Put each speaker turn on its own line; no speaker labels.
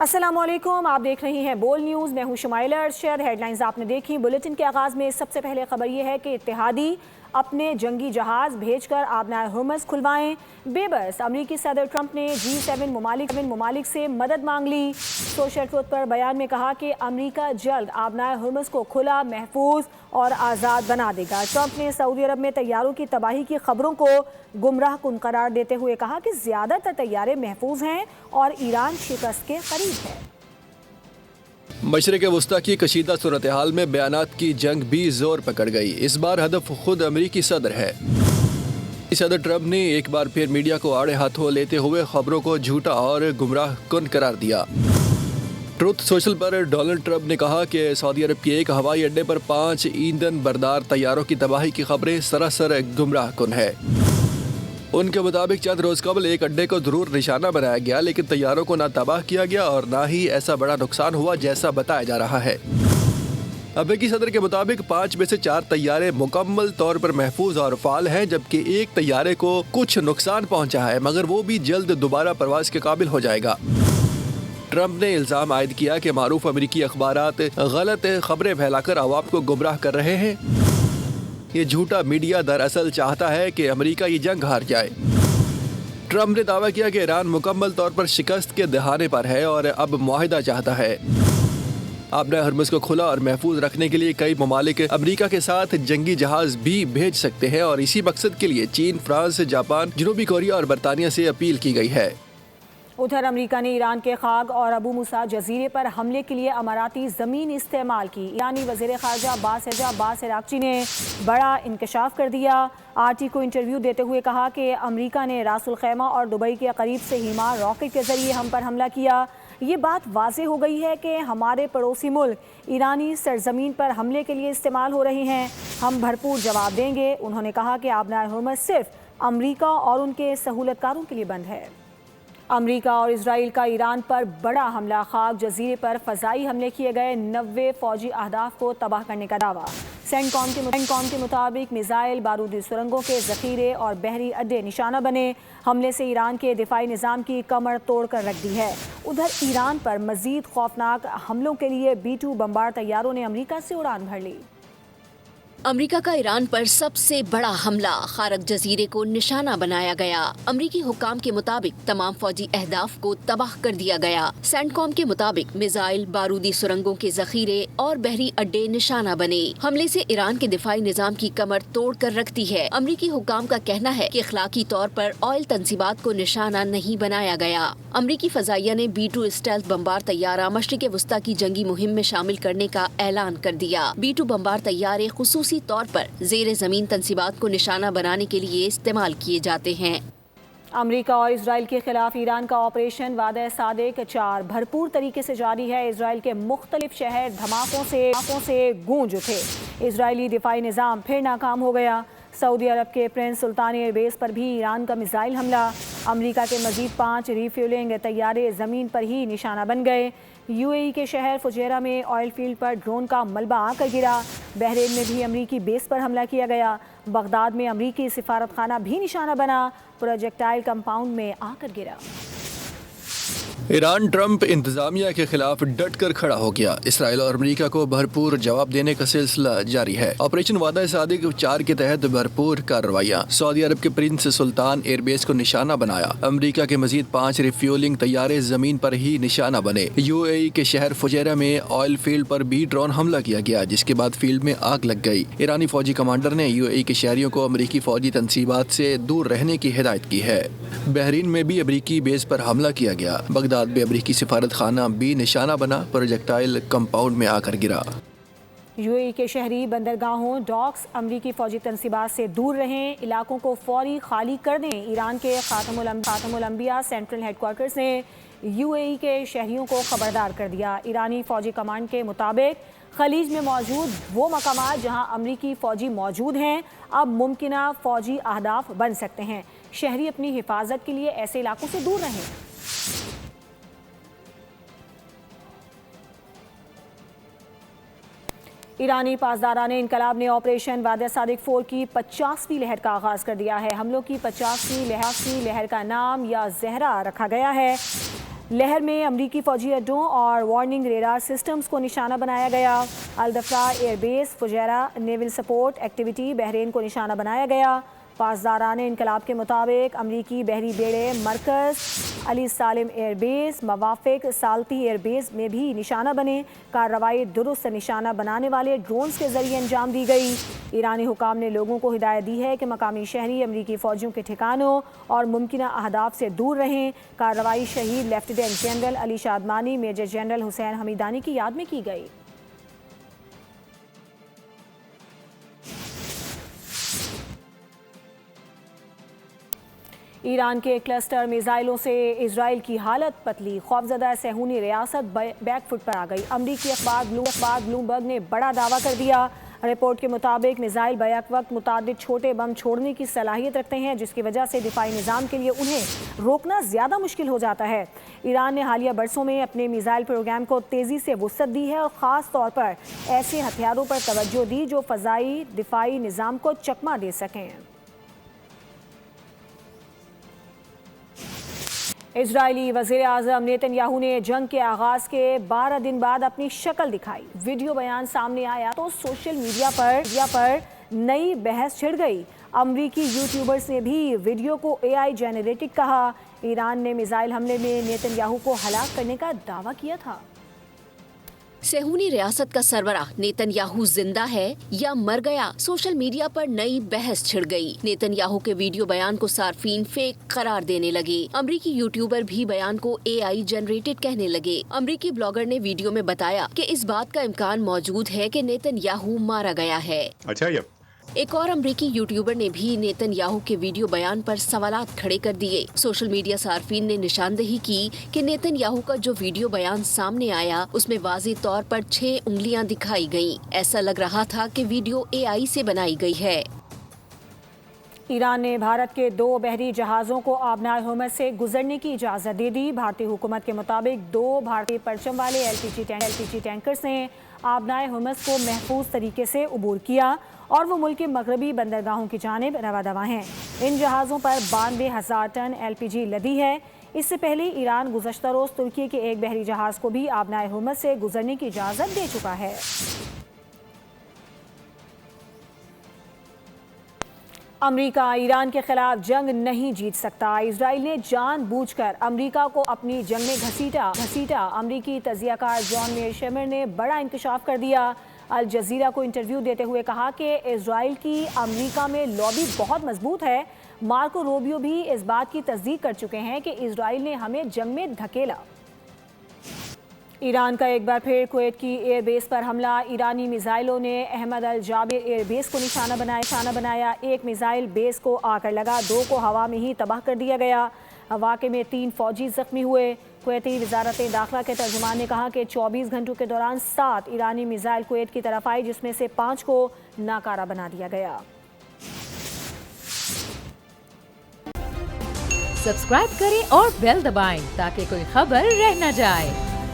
अस्सलाम वालेकुम, आप देख रही हैं बोल न्यूज़। मैं हूं शुमाइला अरशद। हेडलाइंस आपने देखी। बुलेटिन के आगाज़ में सबसे पहले खबर यह है कि इत्तेहादी अपने जंगी जहाज़ भेजकर आबनाए हुर्मुज़ खुलवाएं। बेबस अमरीकी सदर ट्रंप ने G7 ममालिक से मदद मांग ली। सोशल ट्रुथ पर बयान में कहा कि अमरीका जल्द आबनाए हुर्मुज़ को खुला, महफूज और आज़ाद बना देगा। ट्रंप ने सऊदी अरब में तैयारों की तबाही की खबरों को गुमराह कुन करार देते हुए कहा कि ज़्यादातर तैयारे महफूज हैं और ईरान शिकस्त के करीब है।
मशरिक़ वस्ता की कशीदा सूरत हाल में बयानात की जंग भी जोर पकड़ गई। इस बार हदफ खुद अमरीकी सदर है। सदर ट्रंप ने एक बार फिर मीडिया को आड़े हाथों लेते हुए खबरों को झूठा और गुमराह कुन करार दिया। ट्रुथ सोशल पर डोनाल्ड ट्रंप ने कहा कि सऊदी अरब के एक हवाई अड्डे पर 5 ईंधन बरदार तैयारों की तबाही की खबरें सरासर गुमराह कुन है। उनके मुताबिक चंद रोज कबल एक अड्डे को जरूर निशाना बनाया गया, लेकिन तैयारों को ना तबाह किया गया और ना ही ऐसा बड़ा नुकसान हुआ जैसा बताया जा रहा है। अमेरिकी सदर के मुताबिक 5 में से 4 तैयारे मुकम्मल तौर पर महफूज और फाल हैं, जबकि एक तैयारे को कुछ नुकसान पहुंचा है, मगर वो भी जल्द दोबारा परवाज के काबिल हो जाएगा। ट्रंप ने इल्जाम आयद किया कि मारूफ अमेरिकी अखबारात गलत खबरें फैलाकर अवाम को गुमराह कर रहे हैं। ये झूठा मीडिया दरअसल चाहता है कि अमेरिका ये जंग हार जाए। ट्रंप ने दावा किया कि ईरान मुकम्मल तौर पर शिकस्त के दहाने पर है और अब मुआहिदा चाहता है। आबनाए हुर्मुज़ को खुला और महफूज रखने के लिए कई ममालिक अमेरिका के साथ जंगी जहाज भी भेज सकते हैं और इसी मकसद के लिए चीन, फ्रांस, जापान, जनूबी कोरिया और बरतानिया से अपील की गई है।
उधर अमेरिका ने ईरान के खाग और अबू मूसा जजीरे पर हमले के लिए अमाराती ज़मीन इस्तेमाल की। ईरानी वज़ीर ख़ारजा अब्बास अराग़ची ने बड़ा इंकशाफ कर दिया। आरटी को इंटरव्यू देते हुए कहा कि अमेरिका ने रासुल खैमा और दुबई के करीब से हिमार रॉकेट के ज़रिए हम पर हमला किया। ये बात वाज़ेह हो गई है कि हमारे पड़ोसी मुल्क ईरानी सरजमीन पर हमले के लिए इस्तेमाल हो रहे हैं। हम भरपूर जवाब देंगे। उन्होंने कहा कि आबनाए हुर्मुज़ सिर्फ अमेरिका और उनके सहूलतकारों के लिए बंद है। अमेरिका और इजराइल का ईरान पर बड़ा हमला। खाग जजीरे पर फ़ज़ाई हमले किए गए, 90 फ़ौजी अहदाफ को तबाह करने का दावा। सेंटकॉम के मुताबिक मिसाइल, बारूदी सुरंगों के ज़ख़ीरे और बहरी अड्डे निशाना बने। हमले से ईरान के दिफाई निज़ाम की कमर तोड़ कर रख दी है। उधर ईरान पर मज़ीद खौफनाक हमलों के लिए B-2 बम्बार तैयारों ने अमेरिका से उड़ान भर ली।
अमेरिका का ईरान पर सबसे बड़ा हमला, खारक जजीरे को निशाना बनाया गया। अमेरिकी हुक्काम के मुताबिक तमाम फौजी अहदाफ को तबाह कर दिया गया। सेंटकॉम के मुताबिक मिसाइल, बारूदी सुरंगों के जखीरे और बहरी अड्डे निशाना बने। हमले से ईरान के दिफाई निजाम की कमर तोड़ कर रखती है। अमेरिकी हुक्काम का कहना है कि इखलाकी तौर पर ऑयल तंसीबात को निशाना नहीं बनाया गया। अमेरिकी फजाइया ने B-2 स्टेल्थ बम्बार तैयारा मशरिक़ वस्ता की जंगी मुहिम में शामिल करने का ऐलान कर दिया। B-2 बम्बार तैयारे खुसूसी तौर पर ज़ेरे ज़मीन तंसीबात को निशाना बनाने के लिए इस्तेमाल किए जाते हैं।
अमेरिका और इजराइल के खिलाफ ईरान का ऑपरेशन वादा सादिक 4 भरपूर तरीके से जारी है। इजराइल के मुख्तलिफ शहर धमाकों से गूंज उठे। इजरायली दिफाई निज़ाम फिर नाकाम हो गया। सऊदी अरब के प्रिंस सुल्तान एयरबेस पर भी ईरान का मिसाइल हमला। अमेरिका के मजीद 5 रीफ्यूलिंग तैयारे ज़मीन पर ही निशाना बन गए। UAE के शहर फुजैरा में ऑयल फील्ड पर ड्रोन का मलबा आकर गिरा। बहरीन में भी अमरीकी बेस पर हमला किया गया। बगदाद में अमरीकी सिफारत खाना भी निशाना बना, प्रोजेक्टाइल कंपाउंड में आकर गिरा।
ईरान ट्रंप इंतजामिया के खिलाफ डट कर खड़ा हो गया। इसराइल और अमेरिका को भरपूर जवाब देने का सिलसिला जारी है। ऑपरेशन वादा सादिक 4 के तहत भरपूर कार्रवाइयाँ। सऊदी अरब के प्रिंस सुल्तान एयरबेस को निशाना बनाया। अमेरिका के मजीद 5 रिफ्यूलिंग तैयारे जमीन पर ही निशाना बने। UAE के शहर फुजैरा में ऑयल फील्ड पर भी ड्रोन हमला किया गया, जिसके बाद फील्ड में आग लग गई। ईरानी फौजी कमांडर ने UAE के शहरियों को अमेरिकी फौजी तंसीबात से दूर रहने की हिदायत की है। बहरीन में भी अमेरिकी बेस पर हमला किया गया। बगदाद में अमेरिकी सिफारत खाना भी निशाना बना, प्रोजेक्टाइल कंपाउंड में आकर गिरा।
UAE के शहरी बंदरगाहों, डॉक्स अमरीकी फौजी तंसीबात से दूर रहें, इलाकों को फौरी खाली कर दें। ईरान के खातमुल अंबिया सेंट्रल हेडक्वार्टर्स ने UAE के शहरियों को खबरदार कर दिया। ईरानी फौजी कमांड के मुताबिक खलीज में मौजूद वो मकामात जहां अमरीकी फौजी मौजूद हैं अब मुमकिना फौजी अहदाफ बन सकते हैं। शहरी अपनी हिफाजत के लिए ऐसे इलाकों से दूर रहें। ईरानी पासदारान इनकलाब ने ऑपरेशन वादा सादिक 4 की 50वीं लहर का आगाज़ कर दिया है। हमलों की 50वीं लहर का नाम या जहरा रखा गया है। लहर में अमरीकी फौजी अड्डों और वार्निंग रेडार सिस्टम्स को निशाना बनाया गया। Al Dhafra airbase, Fujairah naval support activity Bahrain को निशाना बनाया गया। पासदारान इनकलाब के मुताबिक अमरीकी बहरी बेड़े मरकज़, अली सालिम एयरबेस, मवाफिक सालती एयरबेस में भी निशाना बने। कार्रवाई दुरुस्त निशाना बनाने वाले ड्रोन्स के जरिए अंजाम दी गई। ईरानी हुकाम ने लोगों को हिदायत दी है कि मकामी शहरी अमरीकी फ़ौजियों के ठिकानों और मुमकिन अहदाफ से दूर रहें। कार्रवाई शहीद lieutenant general Ali Shadmani, major general Hussein Hamadani की याद में की गई। ईरान के क्लस्टर मिसाइलों से इजराइल की हालत पतली। खौफजदा सेहूनी रियासत बैकफुट पर आ गई। अमरीकी अखबार ब्लूमबर्ग ने बड़ा दावा कर दिया। रिपोर्ट के मुताबिक मिसाइल बैक वक्त मुतादिद छोटे बम छोड़ने की सलाहियत रखते हैं, जिसकी वजह से दिफाई निज़ाम के लिए उन्हें रोकना ज़्यादा मुश्किल हो जाता है। ईरान ने हालिया बरसों में अपने मिसाइल प्रोग्राम को तेज़ी से वुसअत दी है और ख़ास तौर पर ऐसे हथियारों पर तवज्जो दी जो फ़ज़ाई दिफाई निज़ाम को चकमा दे सकें। इजरायली वज़ीर आज़म नेतन्याहू ने जंग के आगाज़ के 12 दिन बाद अपनी शक्ल दिखाई। वीडियो बयान सामने आया तो सोशल मीडिया पर नई बहस छिड़ गई। अमरीकी यूट्यूबर्स ने भी वीडियो को AI जेनरेटेड कहा। ईरान ने मिसाइल हमले में नेतन्याहू को हलाक करने का दावा किया था।
सेहूनी रियासत का सरबराह नेतन्याहू जिंदा है या मर गया? सोशल मीडिया पर नई बहस छिड़ गई। नेतन्याहू के वीडियो बयान को सार्फिन फेक करार देने लगे। अमरीकी यूट्यूबर भी बयान को AI जनरेटेड कहने लगे। अमरीकी ब्लॉगर ने वीडियो में बताया कि इस बात का इम्कान मौजूद है कि नेतन्याहू मारा गया है।
अच्छा,
एक और अमरीकी यूट्यूबर ने भी नेतन्याहू के वीडियो बयान पर सवालात खड़े कर दिए। सोशल मीडिया सार्फिन ने निशानदेही की कि नेतन्याहू का जो वीडियो बयान सामने आया उसमें वाज़ेह तौर पर 6 उंगलियां दिखाई गईं। ऐसा लग रहा था कि वीडियो AI से बनाई गई है।
ईरान ने भारत के 2 बहरी जहाज़ों को आबनाए हुर्मुज़ से गुजरने की इजाज़त दे दी। भारतीय हुकूमत के मुताबिक 2 भारतीय परचम वाले LPG टैंकर्स ने आबनाए हुर्मुज़ को महफूज तरीके से उबूर किया और वो मुल्क के मगरबी बंदरगाहों की जानिब रवा दवा हैं। इन जहाज़ों पर 92,000 टन LPG लदी है। इससे पहले ईरान गुज़श्ता रोज़ तुर्की के एक बहरी जहाज़ को भी आबनाए हुर्मुज़ से गुजरने की इजाज़त दे चुका है। अमरीका ईरान के खिलाफ जंग नहीं जीत सकता। इजराइल ने जानबूझकर अमरीका को अपनी जंग में घसीटा। अमरीकी तजियाकार जॉन मेयरशेमर ने बड़ा इंकशाफ कर दिया। अल जजीरा को इंटरव्यू देते हुए कहा कि इजराइल की अमरीका में लॉबी बहुत मजबूत है। मार्को रूबियो भी इस बात की तस्दीक कर चुके हैं कि इजराइल ने हमें जंग में धकेला। ईरान का एक बार फिर कुवैत की एयरबेस पर हमला। ईरानी मिसाइलों ने अहमद अल जाबिर एयरबेस को निशाना बनाया। एक मिसाइल बेस को आकर लगा, 2 को हवा में ही तबाह कर दिया गया। वाक़े में 3 फौजी जख्मी हुए। कुवैती वज़ारत दाखिला के तर्जुमान ने कहा कि 24 घंटों के दौरान 7 ईरानी मिसाइल कुवैत की तरफ आई, जिसमें से 5 को नाकारा बना दिया गया।
सब्सक्राइब करें और बेल दबाएं ताकि कोई खबर रह न जाए।